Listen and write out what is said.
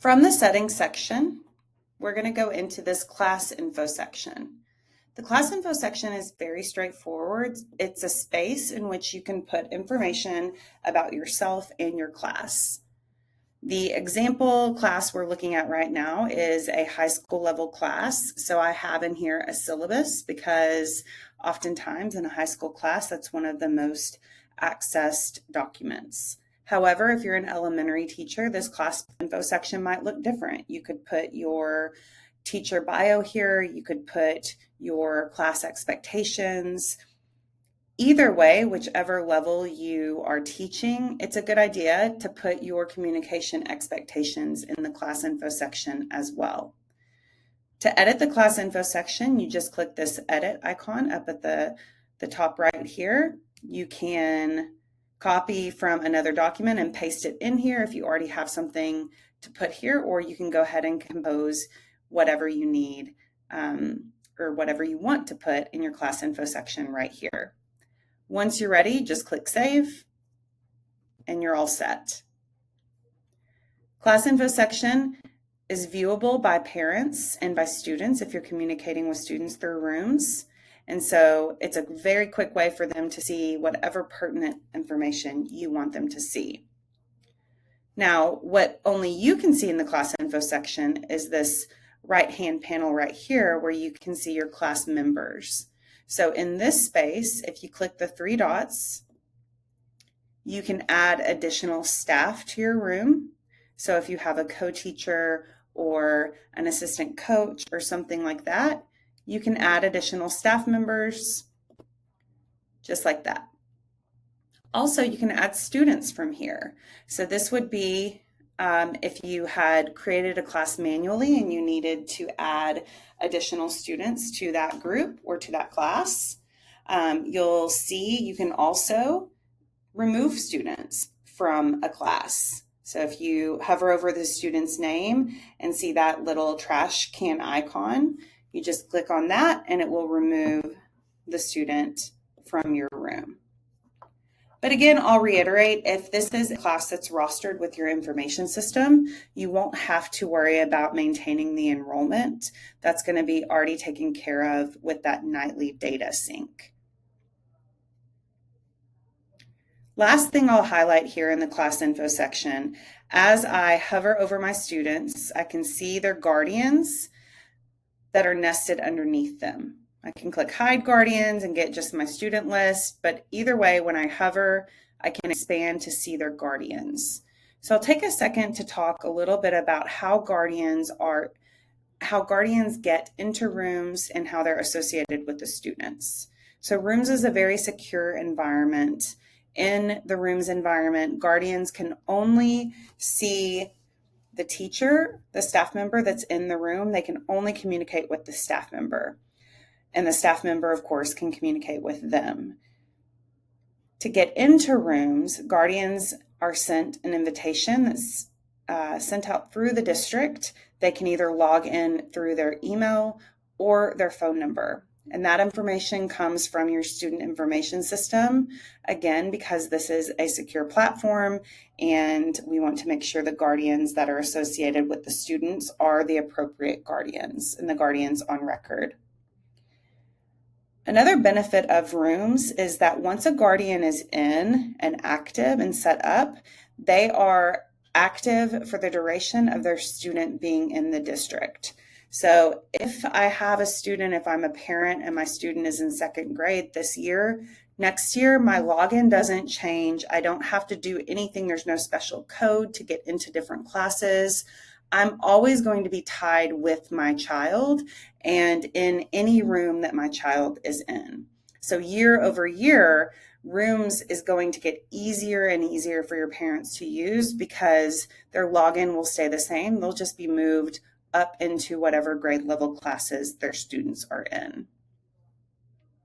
From the settings section, we're going to go into this class info section. The class info section is very straightforward. It's a space in which you can put information about yourself and your class. The example class we're looking at right now is a high school level class. So I have in here a syllabus because oftentimes in a high school class, that's one of the most accessed documents. However, if you're an elementary teacher, this class info section might look different. You could put your teacher bio here. You could put your class expectations. Either way, whichever level you are teaching, it's a good idea to put your communication expectations in the class info section as well. To edit the class info section, you just click this edit icon up at the top right here. You can copy from another document and paste it in here if you already have something to put here, or you can go ahead and compose whatever you need or whatever you want to put in your class info section right here. Once you're ready, just click save and you're all set. Class info section is viewable by parents and by students if you're communicating with students through rooms. And so it's a very quick way for them to see whatever pertinent information you want them to see. Now, what only you can see in the class info section is this right-hand panel right here where you can see your class members. So in this space, if you click the three dots, you can add additional staff to your room. So if you have a co-teacher or an assistant coach or something like that, you can add additional staff members just like that. Also, you can add students from here. So this would be if you had created a class manually and you needed to add additional students to that group or to that class. You'll see you can also remove students from a class. So if you hover over the student's name and see that little trash can icon, you just click on that and it will remove the student from your room. But again, I'll reiterate, if this is a class that's rostered with your information system, you won't have to worry about maintaining the enrollment. That's going to be already taken care of with that nightly data sync. Last thing I'll highlight here in the class info section, as I hover over my students, I can see their guardians that are nested underneath them. I can click hide guardians and get just my student list, but either way, when I hover, I can expand to see their guardians. So I'll take a second to talk a little bit about how guardians get into rooms and how they're associated with the students. So rooms is a very secure environment. In the rooms environment, guardians can only see the teacher, the staff member that's in the room. They can only communicate with the staff member. And the staff member, of course, can communicate with them. To get into rooms, guardians are sent an invitation that's sent out through the district. They can either log in through their email or their phone number. And that information comes from your student information system, again, because this is a secure platform and we want to make sure the guardians that are associated with the students are the appropriate guardians and the guardians on record. Another benefit of rooms is that once a guardian is in and active and set up, they are active for the duration of their student being in the district. So if I have a student, if I'm a parent and my student is in second grade this year, next year my login doesn't change. I don't have to do anything. There's no special code to get into different classes. I'm always going to be tied with my child and in any room that my child is in. So year over year, rooms is going to get easier and easier for your parents to use because their login will stay the same. They'll just be moved up into whatever grade level classes their students are in.